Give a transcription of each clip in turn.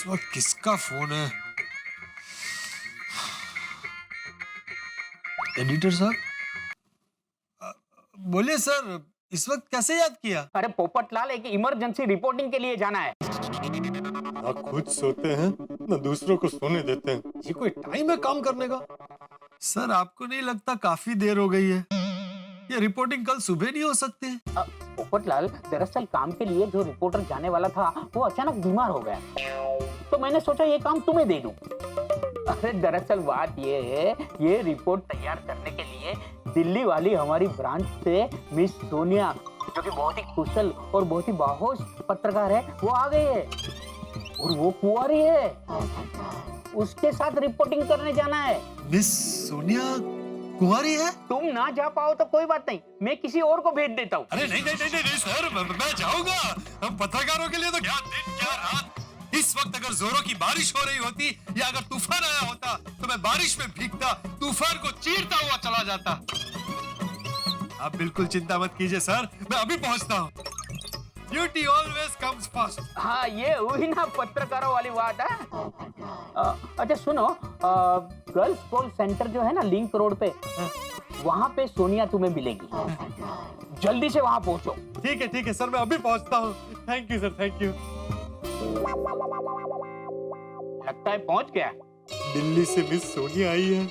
इस वक्त किसका फोन है? एडिटर साहब, बोलिए सर, इस वक्त कैसे याद किया? अरे पोपटलाल, एक इमरजेंसी रिपोर्टिंग के लिए जाना है। ना खुद सोते हैं ना दूसरों को सोने देते हैं। ये कोई टाइम है काम करने का? सर, आपको नहीं लगता काफी देर हो गई है? ये रिपोर्टिंग कल सुबह नहीं हो सकती? पोपटलाल, दरअसल काम के लिए जो रिपोर्टर जाने वाला था वो अचानक बीमार हो गया, तो मैंने सोचा ये काम तुम्हें दे दूं। अरे दरअसल बात ये है, ये रिपोर्ट तैयार करने के लिए दिल्ली वाली हमारी ब्रांच से मिस सोनिया, जो कि बहुत ही कुशल और बहुत ही बाहोश पत्रकार है, वो आ गई है और वो कुंवारी है। उसके साथ रिपोर्टिंग करने जाना है। मिस सोनिया कुंवारी है? तुम ना जा पाओ तो कोई बात नहीं, मैं किसी और को भेज देता हूँ। अरे नहीं नहीं नहीं नहीं सर, मैं जाऊंगा। हम पत्रकारों के लिए तो क्या दिन क्या रात। इस वक्त अगर जोरों की बारिश हो रही होती या अगर तूफान आया होता तो मैं बारिश में भीगता, तूफान को चीरता हुआ चला जाता। आप बिल्कुल चिंता मत कीजिए सर, मैं अभी पहुंचता हूँ। Duty always comes first. हाँ, ये हुई ना पत्रकारों वाली बात है। अच्छा सुनो, गर्ल्स कॉल सेंटर जो है ना लिंक रोड पे, वहाँ पे सोनिया तुम्हें मिलेगी। जल्दी से वहाँ पहुँचो। ठीक है सर, मैं अभी पहुंचता हूँ। Thank you sir, thank you. लगता है पहुँच गया। दिल्ली से मिस सोनिया आई है,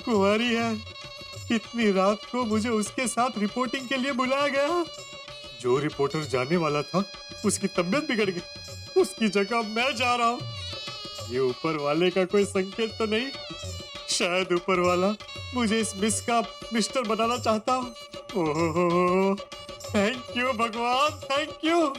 कुंवारी है। इतनी रात को मुझे उसके साथ रिपोर्टिंग के लिए बुलाया गया। जो रिपोर्टर जाने वाला था उसकी तबीयत बिगड़ गई, उसकी जगह मैं जा रहा हूँ। ये ऊपर वाले का कोई संकेत तो नहीं? शायद ऊपर वाला मुझे इस मिस का मिस्टर बनाना चाहता हूँ। ओह, थैंक यू भगवान, थैंक यू।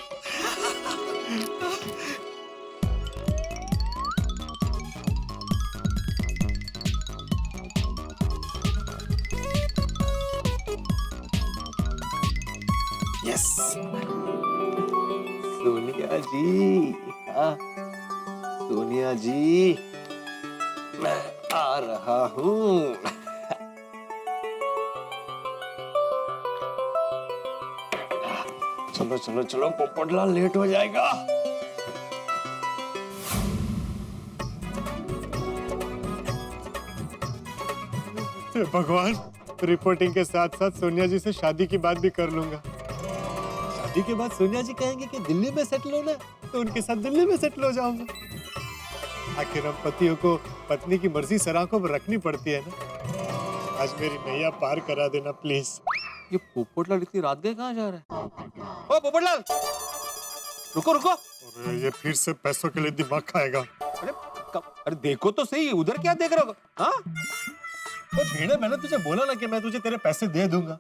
यस, सोनिया जी, सोनिया जी, मैं आ रहा हूँ। चलो चलो चलो, पोपटलाल लेट हो जाएगा। हे भगवान, रिपोर्टिंग के साथ साथ सोनिया जी से शादी की बात भी कर लूंगा। शादी के बाद सोनिया जी कहेंगे कि दिल्ली में सेटल होना है, तो उनके साथ दिल्ली में सेटल हो जाऊंगा। आखिर हम पतियों को पत्नी की मर्जी सर आंखों पर रखनी पड़ती है ना। आज मेरी नैया पार करा देना प्लीज। ये पोपटलाल इतनी रात गए कहाँ जा रहा है? ओ पोपटलाल, रुको रुको। अरे ये फिर से पैसों के लिए दिमाग खाएगा। अरे देखो तो सही, उधर क्या देख रहे हो? हाँ? भीड़े, मैंने तुझे बोला ना कि मैं तुझे तेरे पैसे दे दूंगा।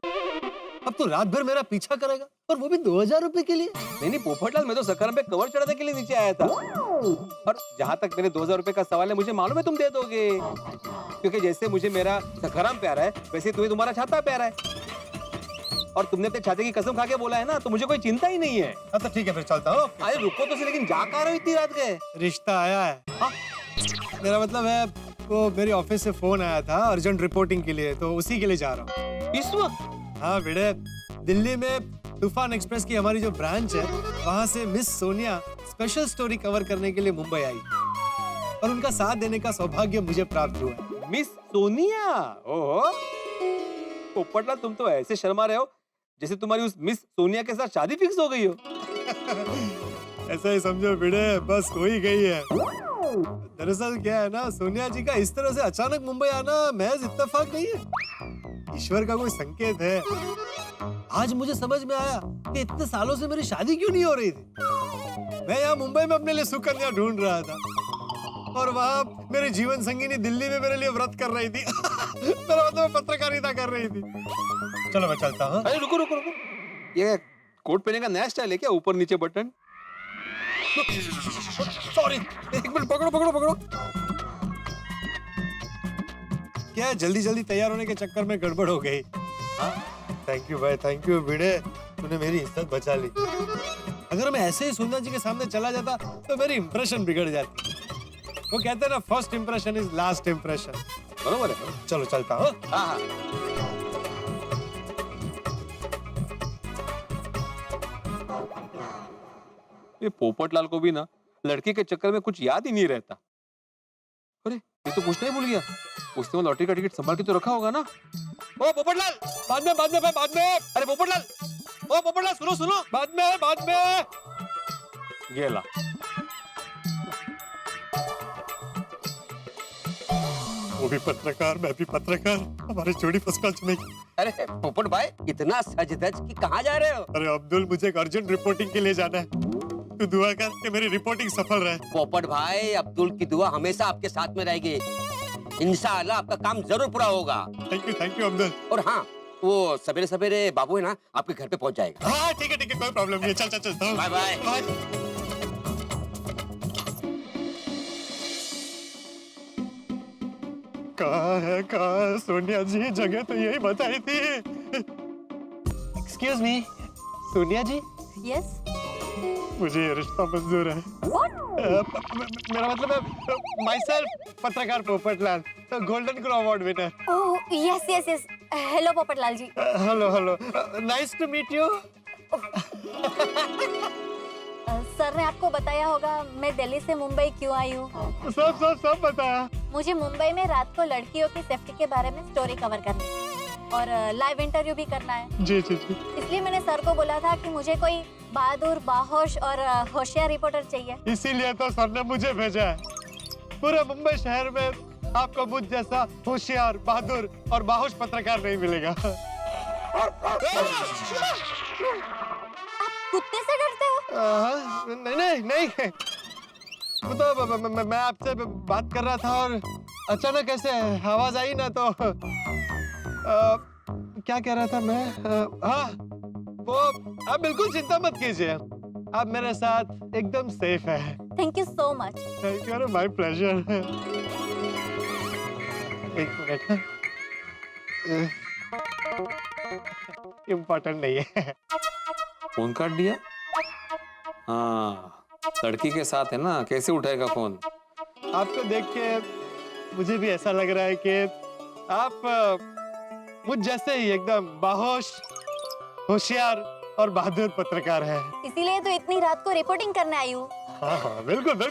अब तू रात भर मेरा पीछा करेगा, और वो भी 2000 रुपए के लिए? नहीं पोपटलाल, मैं तो सखाराम पे कवर चढ़ाने के लिए नीचे आया था। और जहाँ तक मेरे 2000 रुपए का सवाल है, मुझे मालूम है तुम दे दोगे, क्योंकि जैसे मुझे मेरा सखाराम प्यारा है वैसे तुम्हें तुम्हारा छाता प्यारा है। और तुमने अपने छाते की कसम खा के बोला है ना, तो मुझे कोई चिंता ही नहीं है। तो ठीक है, फिर चलता हूँ। अरे रुको तो सही, लेकिन जा कहाँ रहे हो इतनी रात गए? रिश्ता आया है। हाँ? मेरा मतलब है, वो मेरे ऑफिस से फोन आया था अर्जेंट रिपोर्टिंग के लिए, तो उसी के लिए जा रहा हूँ इस वक्त? हाँ भिड़े, दिल्ली में तूफान एक्सप्रेस की हमारी जो ब्रांच है, वहाँ से miss Sonia special story cover करने के लिए मुंबई आई, और उनका साथ देने का सौभाग्य मुझे प्राप्त हुआ। मिस सोनिया? ओहो पोपटलाल, तुम तो ऐसे शर्मा रहे हो जैसे तुम्हारी उस मिस सोनिया के साथ शादी फिक्स हो गई हो। ऐसा ही समझो भिड़े, बस हो ही गई है। दरअसल क्या है ना, सोनिया जी का इस तरह से अचानक मुंबई आना महज इत्तेफाक नहीं है, ईश्वर का कोई संकेत है। आज मुझे समझ में आया कि इतने सालों से मेरी शादी क्यों नहीं हो रही थी। मैं यहाँ मुंबई में अपने लिए सुकन्या ढूंढ रहा था, और वहाँ मेरी जीवन संगिनी दिल्ली में मेरे लिए व्रत कर रही थी। मेरा मतलब पत्रकारिता कर रही थी। चलो मैं चलता हूँ। अरे रुको रुको रुको, ये कोट पहनने का नया स्टाइल है क्या, ऊपर नीचे बटन? सॉरी, एक मिनट, पकड़ो पकड़ो पकड़ो। क्या जल्दी जल्दी तैयार होने के चक्कर में गड़बड़ हो गई। थैंक यू भाई, थैंक यू भिड़े, तूने मेरी इज्जत बचा ली। अगर मैं ऐसे ही सोनिया जी के सामने चला जाता तो मेरी इंप्रेशन बिगड़ जाती। वो कहते हैं ना, first impression is last impression. बरोबर है। चलो चलता हूँ। हाँ हाँ। ये पोपटलाल को भी ना लड़के के चक्कर में कुछ याद ही नहीं रहता। अरे ये तो पूछना ही भूल गया, उसने वो लॉटरी का टिकट संभाल के तो रखा होगा ना। ओ पोपटलाल, बाद में। अरे पोपटलाल, ओ पोपटलाल, सुनो, बाद में। गेला। वो भी पत्रकार, मैं भी पत्रकार, हमारी जोड़ी फर्स्ट क्लास जमेगी। अरे पोपट भाई, इतना सज धज कि कहाँ जा रहे हो? अरे अब्दुल, मुझे एक अर्जेंट रिपोर्टिंग के लिए जाना है, तू दुआ कर कि मेरी रिपोर्टिंग सफल रहे। पोपट भाई, अब्दुल की दुआ हमेशा आपके साथ में रहेगी। इंशाअल्लाह आपका काम जरूर पूरा होगा। Thank you Abdul. और हाँ, वो सवेरे सवेरे बाबू है ना, आपके घर पे पहुंच जाएगा। हाँ ठीक है, कोई प्रॉब्लम नहीं है। चल बाय बाय। कहाँ है सोनिया जी? जगह तो यही बताई थी। एक्सक्यूज मी, सोनिया जी, यस मुझे ये रिश्ता मंजूर है। मेरा मतलब है माई सेल्फ, पत्रकार Popatlal, golden crow award winner. Oh yes hello Popatlal ji. Hello, nice to meet you. Sir ने आपको बताया होगा मैं दिल्ली से मुंबई क्यों आई हूँ। सब बताया। मुझे मुंबई में रात को लड़कियों की सेफ्टी के बारे में स्टोरी कवर करनी है और लाइव इंटरव्यू भी करना है। जी। इसलिए मैंने सर को बोला था कि मुझे कोई बहादुर, बाहोश और होशियार रिपोर्टर चाहिए। इसीलिए तो सर ने मुझे भेजा है। पूरे मुंबई शहर में आपको मुझ जैसा होशियार, बहादुर और बाहोश पत्रकार नहीं मिलेगा। कुत्ते से डरते हो? नहीं। वो तो मैं आपसे बात कर रहा था और अचानक ऐसे आवाज आई ना, तो क्या कह रहा था मैं? हाँ, वो आप बिल्कुल चिंता मत कीजिए, आप मेरे साथ एकदम सेफ है। Thank you so much. Thank you, my pleasure. एक मिनट, इम्पोर्टेंट नहीं है। फोन काट दिया। हाँ, लड़की के साथ है ना, कैसे उठाएगा फोन? आपको देख के मुझे भी ऐसा लग रहा है कि आप मुझ जैसे ही एकदम बाहोश, होशियार और बहादुर पत्रकार है। इसीलिए तो इतनी रात को रिपोर्टिंग करने आई हूँ। हाँ, बिल्कुल।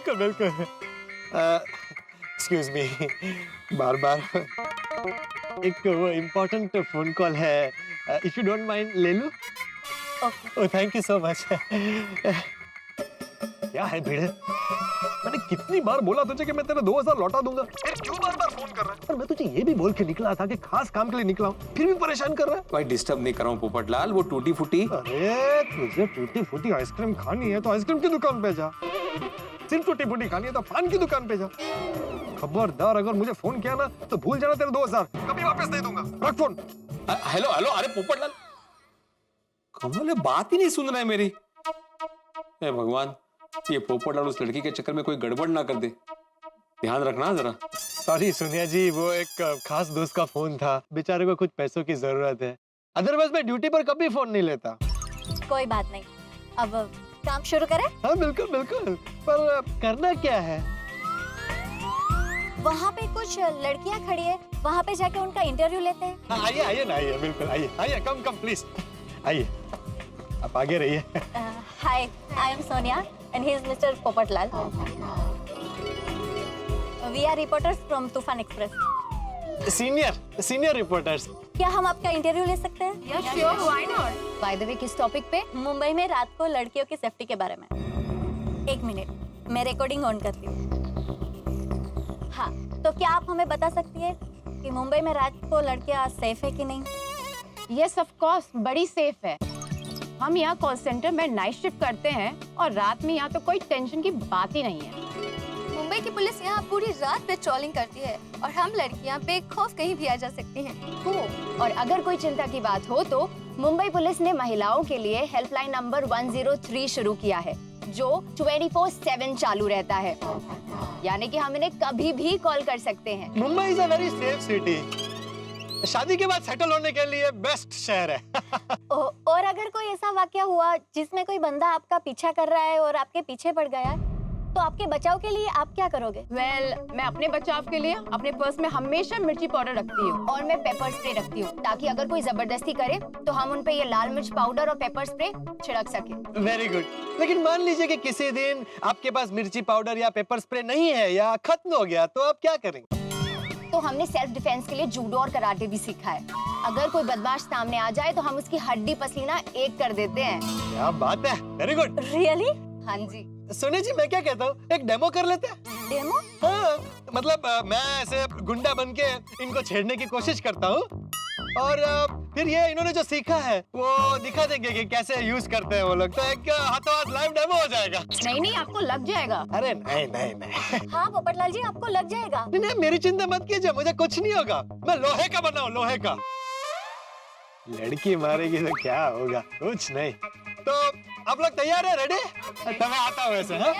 एक्सक्यूज मी, बार एक वो इम्पोर्टेंट फोन कॉल है, इफ यू डोंट माइंड ले लूं? Oh thank you so much. क्या है भिड़े, मैंने कितनी बार बोला तुझे कि मैं तेरे 2000 लौटा दूंगा, फिर क्यों बार फोन कर रहा है? और मैं तुझे ये भी बोल के निकला था कि खास काम के लिए निकला हूँ, फिर भी परेशान कर रहा है। भाई डिस्टर्ब नहीं कर रहा हूँ पोपटलाल, वो टूटी फूटी। अरे तुझे टूटी फूटी आइसक्रीम खानी है तो आइसक्रीम की दुकान पे जा, सिर्फ टूटी फूटी खानी है तो पान की दुकान पे जा। खबरदार अगर मुझे फोन किया ना तो भूल जाना, तेरे 2000 कभी वापस नहीं दूंगा। रख फोन। हेलो, अरे पोपटलाल, कमल ये बात ही नहीं सुन रहा है मेरी। हे भगवान, ये पोपटलाल उस लड़की के चक्कर में कोई गड़बड़ ना कर दे, ध्यान रखना जरा। सॉरी सोनिया जी, वो एक खास दोस्त का फोन था, बेचारे को कुछ पैसों की जरूरत है, अदरवाइज मैं ड्यूटी पर कभी फोन नहीं लेता। कोई बात नहीं, अब काम शुरू करें? हाँ बिल्कुल, पर करना क्या है? वहाँ पे कुछ लड़कियाँ खड़ी है, वहाँ पे जाके उनका इंटरव्यू लेते हैं। आइए, बिल्कुल आइए, कम प्लीज आइए, आप आगे रहिए। हाय, I am Sonia and he is mister Popatlal. We are reporters from तूफान एक्सप्रेस। Senior reporters. क्या हम आपका इंटरव्यू ले सकते हैं? Yes, sure, why not? By the way, किस टॉपिक पे? मुंबई में रात को लड़कियों की सेफ्टी के बारे में। एक मिनट, मैं रिकॉर्डिंग ऑन करती हूँ। हाँ, तो क्या आप हमें बता सकती है कि मुंबई में रात को लड़कियाँ सेफ है कि नहीं? Yes, of course, बड़ी सेफ है। हम यहाँ कॉल सेंटर में नाइट शिफ्ट करते हैं और रात में यहाँ तो कोई टेंशन की बात ही नहीं है। मुंबई की पुलिस यहाँ पूरी रात पेट्रोलिंग करती है और हम लड़कियाँ बेखौफ कहीं भी आ जा सकती हैं। और अगर कोई चिंता की बात हो तो मुंबई पुलिस ने महिलाओं के लिए हेल्पलाइन नंबर 103 शुरू किया है, जो 24/7 चालू रहता है, यानी कि हम इन्हें कभी भी कॉल कर सकते हैं। Mumbai is a very safe city, शादी के बाद सेटल होने के लिए बेस्ट शहर है। और अगर कोई ऐसा वाकया हुआ जिसमें कोई बंदा आपका पीछा कर रहा है और आपके पीछे पड़ गया, तो आपके बचाव के लिए आप क्या करोगे? वेल, मैं अपने बचाव के लिए अपने पर्स में हमेशा मिर्ची पाउडर रखती हूँ और मैं पेपर स्प्रे रखती हूँ, ताकि अगर कोई जबरदस्ती करे तो हम उन पे ये लाल मिर्च पाउडर और पेपर स्प्रे छिड़क सके। Very good. लेकिन मान लीजिए कि किसी दिन आपके पास मिर्ची पाउडर या पेपर स्प्रे नहीं है या खत्म हो गया, तो आप क्या करेंगे? तो हमने सेल्फ डिफेंस के लिए जूडो और कराटे भी सीखा है। अगर कोई बदमाश सामने आ जाए तो हम उसकी हड्डी पसीना एक कर देते हैं। क्या बात है, वेरी गुड। रियली? हाँ जी। सोनिया जी, मैं क्या कहता हूँ, एक डेमो कर लेते हैं। डेमो? हाँ, मतलब मैं ऐसे गुंडा बन के इनको छेड़ने की कोशिश करता हूँ और फिर ये इन्होंने जो सीखा है वो दिखा देंगे कि कैसे यूज करते हैं वो लोग। तो एक हाथों हाथ लाइव डेमो हो जाएगा। नहीं, आपको लग जाएगा। अरे नहीं। हाँ पोपटलाल जी, आपको लग जाएगा। नहीं, मेरी चिंता मत कीजिए, मुझे कुछ नहीं होगा। मैं लोहे का बना हूँ, लोहे का। लड़की मारेगी तो क्या होगा, कुछ नहीं। तो आप लोग तैयार है? रेडी? तो मैं आता हूँ ऐसे। हाँ?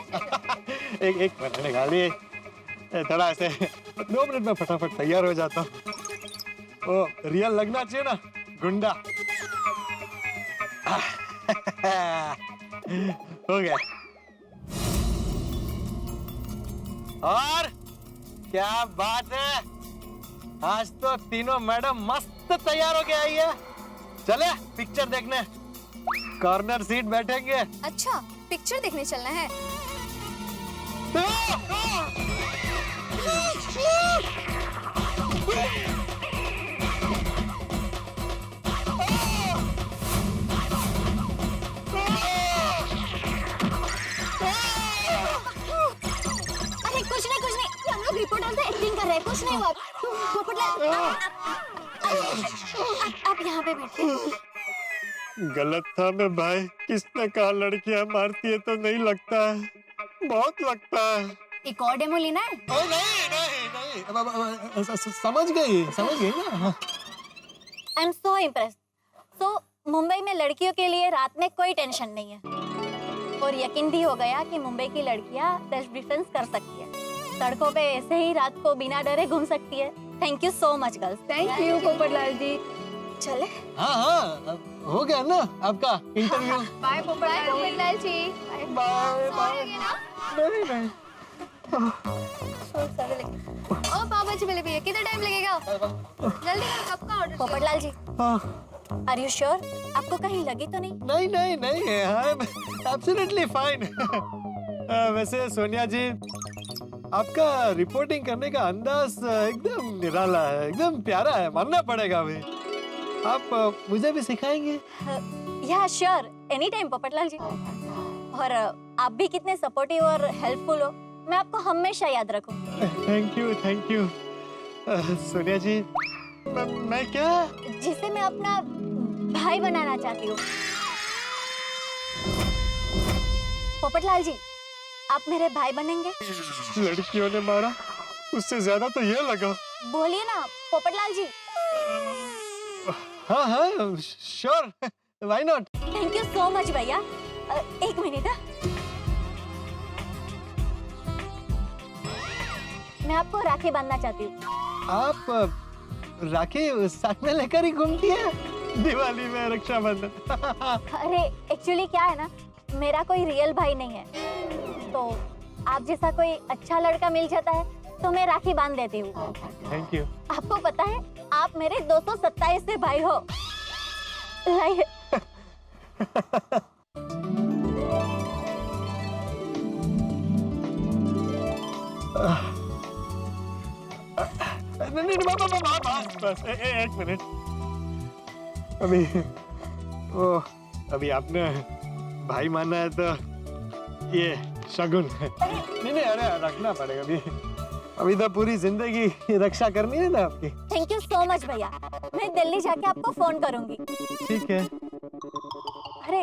एक मिनट निकालिए, थोड़ा ऐसे 2 मिनट में फटाफट तैयार हो जाता हूँ। ओ, रियल लगना चाहिए ना, गुंडा। हो गया। और क्या बात है, आज तो तीनों मैडम मस्त तैयार हो के आई है। चले पिक्चर देखने, कॉर्नर सीट बैठेंगे। अच्छा, पिक्चर देखने चलना है। अरे कुछ नहीं, हम लोग रिपोर्टर से एक्टिंग कर रहे हैं, कुछ नहीं हुआ। पोपटलाल, आप यहाँ पे बैठिए। गलत था मैं भाई, किसने कहा लड़कियां मारती है, तो नहीं लगता है, बहुत लगता है। एक और डेमो लेना है? नहीं, समझ गई ना। I am so impressed. सो मुंबई में लड़कियों के लिए रात में कोई टेंशन नहीं है और यकीन भी हो गया कि मुंबई की लड़कियां सेल्फ डिफेंस कर सकती है। सड़कों पे ऐसे ही रात को बिना डरे घूम सकती है। Thank you so much girls. Thank you Popatlal जी। चले? हाँ, हो गया ना आपका इंटरव्यू। बाय पोपटलाल जी। बाय। नहीं। ओ पाव भाजी मिले भैया, कितना टाइम लगेगा? जल्दी करो, कब का order? Popatlal ji, are you sure? आपको कहीं लगी तो नहीं? नहीं, आई एम एब्सोल्युटली फाइन। वैसे सोनिया जी, आपका रिपोर्टिंग करने का अंदाज एकदम निराला है, एकदम प्यारा है, मानना पड़ेगा भाई। आप मुझे भी सिखाएंगे? या श्योर, एनी टाइम पोपटलाल जी। और आप भी कितने सपोर्टिव और हेल्पफुल हो, मैं आपको हमेशा याद रखूंगी। Thank you. सोनिया जी, मैं क्या? जिसे मैं अपना भाई बनाना चाहती हूँ। पोपटलाल जी, आप मेरे भाई बनेंगे? लड़कियों ने मारा, उससे ज्यादा तो ये लगा। बोलिए ना पोपटलाल जी। हाँ, sure, why not. Thank you so much भैया। एक मिनट। मैं आपको राखी बांधना चाहती हूँ। आप राखी साथ में लेकर ही घूमती है दिवाली में, रक्षाबंधन? अरे एक्चुअली क्या है ना, मेरा कोई रियल भाई नहीं है, तो आप जैसा कोई अच्छा लड़का मिल जाता है तो मैं राखी बांध देती हूँ। Thank you. आपको पता है, आप मेरे 227 भाई हो। लाइए। नहीं, बस एक मिनट। अभी आपने भाई माना है तो ये शगुन है। नहीं, अरे रखना पड़ेगा अभी तो पूरी जिंदगी रक्षा करनी है ना आपकी। थैंक यू सो मच भैया, मैं दिल्ली जाके आपको फोन करूंगी। ठीक है। अरे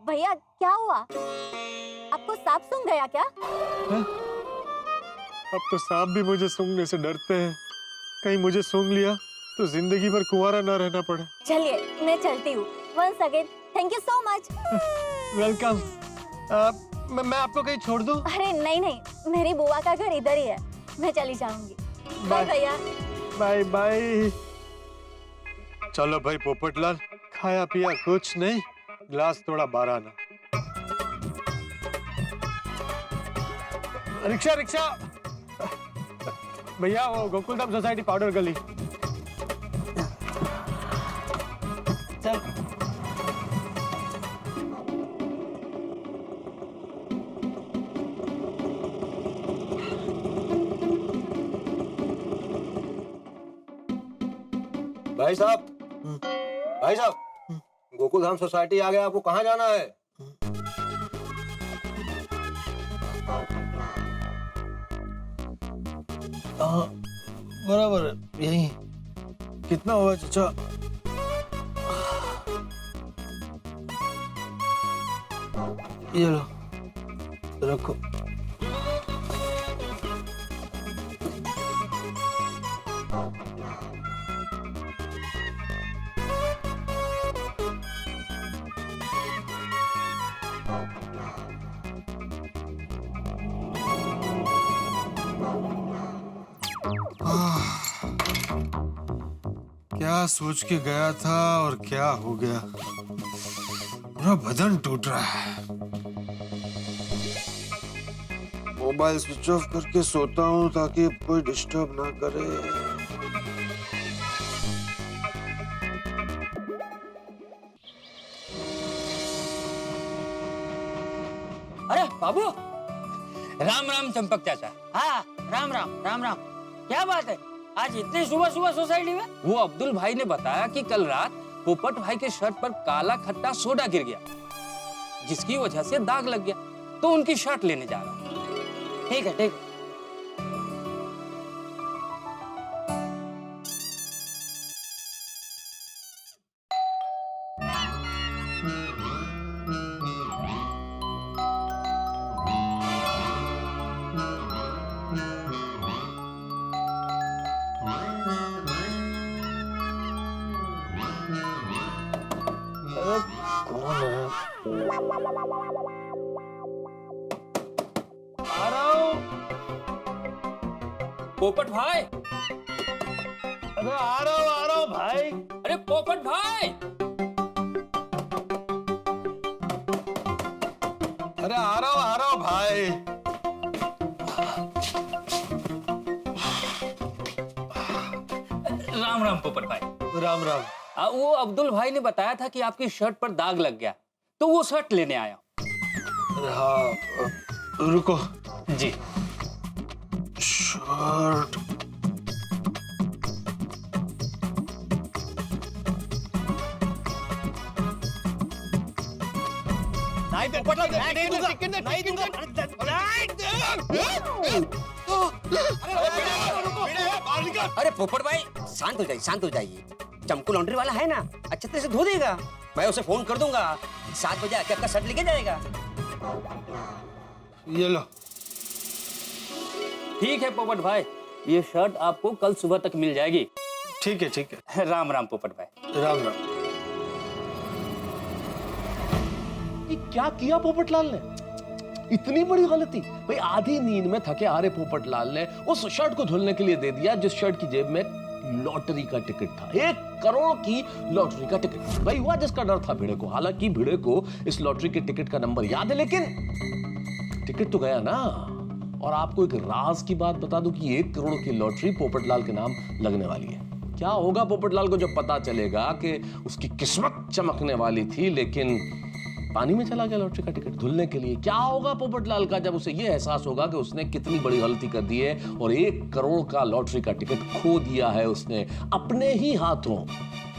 भैया, क्या हुआ? आपको सांप सूंघ गया क्या? है? अब तो सांप भी मुझे सूंघने से डरते हैं, कहीं मुझे सूंघ लिया तो जिंदगी भर कुंवारा ना रहना पड़े। चलिए मैं चलती हूँ। Once again thank you so much. Welcome. मैं आपको कहीं छोड़ दूं? अरे नहीं, मेरी बुआ का घर इधर ही है, मैं चली जाऊंगी। बाय भैया। बाय। चलो भाई पोपटलाल, खाया पिया कुछ नहीं, ग्लास थोड़ा बारह आना। रिक्शा रिक्शा भैया, वो गोकुलधाम सोसाइटी पाउडर गली। चल। भाई साहब, भाई साहब, गोकुलधाम सोसाइटी आ गया, आपको कहाँ जाना है? हाँ बराबर है, यही। कितना हुआ चाचा? ये लो, रखो। क्या सोच के गया था और क्या हो गया? पूरा बदन टूट रहा है। मोबाइल स्विच ऑफ करके सोता हूँ ताकि कोई डिस्टर्ब ना करे। अरे बाबू, राम राम चंपक चाचा। हाँ, राम राम राम राम। क्या बात है, आज इतनी सुबह सुबह सोसाइटी में? वो अब्दुल भाई ने बताया कि कल रात पोपट भाई के शर्ट पर काला खट्टा सोडा गिर गया, जिसकी वजह से दाग लग गया, तो उनकी शर्ट लेने जा रहा हूँ। ठीक है, ठीक। कौन है? आ रहा हूँ। पोपट भाई। अरे आ रहा हूँ भाई। अरे पोपट भाई। अरे आ रहा हूँ भाई। राम राम पोपट भाई। राम राम। वो अब्दुल भाई ने बताया था कि आपकी शर्ट पर दाग लग गया, तो वो शर्ट लेने आया। हाँ रुको जी। शर्ट। अरे पोपट भाई, शांत हो जाइए, शांत हो जाइए। चमकू लॉन्ड्री वाला है ना, अच्छे तरह से धो देगा। मैं उसे फोन कर दूंगा, 7 बजे आके आपका शर्ट लेके जाएगा। ये लो। ठीक है पोपट भाई, ये शर्ट आपको कल सुबह तक मिल जाएगी। ठीक है ठीक है। राम राम पोपट भाई। राम राम। ये क्या किया पोपटलाल ने? इतनी बड़ी गलती। भाई आधी नींद में थके हारे पोपटलाल ने उस शर्ट को धुलने के लिए दे दिया जिस शर्ट की जेब में लॉटरी का टिकट था। 1 करोड़ की लॉटरी का टिकट। भाई हुआ जिसका डर था भिड़े को। हालांकि भिड़े को इस लॉटरी के टिकट का नंबर याद है, लेकिन टिकट तो गया ना। और आपको एक राज की बात बता दूं कि 1 करोड़ की लॉटरी पोपटलाल के नाम लगने वाली है। क्या होगा पोपटलाल को जब पता चलेगा कि उसकी किस्मत चमकने वाली थी लेकिन पानी में चला गया लॉटरी का टिकट धुलने के लिए? क्या होगा पोपटलाल का जब उसे यह एहसास होगा कि उसने कितनी बड़ी गलती कर दी है और 1 करोड़ का लॉटरी का टिकट खो दिया है उसने अपने ही हाथों।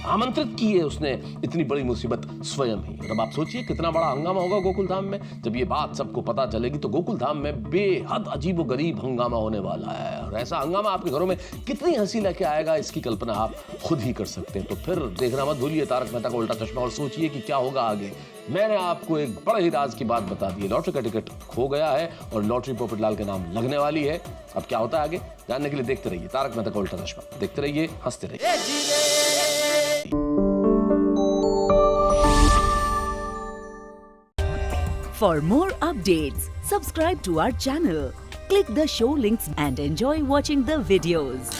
आमंत्रित की है उसने इतनी बड़ी मुसीबत स्वयं ही। और अब आप सोचिए कितना बड़ा हंगामा होगा गोकुलधाम में जब ये बात सबको पता चलेगी। तो गोकुलधाम में बेहद अजीबोगरीब हंगामा होने वाला है। और ऐसा हंगामा आपके घरों में कितनी हंसी लेके आएगा इसकी कल्पना आप खुद ही कर सकते हैं। तो फिर देखना मत भूलिए तारक मेहता का उल्टा चश्मा और सोचिए कि क्या होगा आगे। मैंने आपको एक बड़े ही राज की बात बता दी है। लॉटरी का टिकट खो गया है और लॉटरी पोपटलाल के नाम लगने वाली है। अब क्या होता है आगे जानने के लिए देखते रहिए तारक मेहता का उल्टा चश्मा। देखते रहिए, हंसते रहिए। For more updates, subscribe to our channel, click the show links and enjoy watching the videos.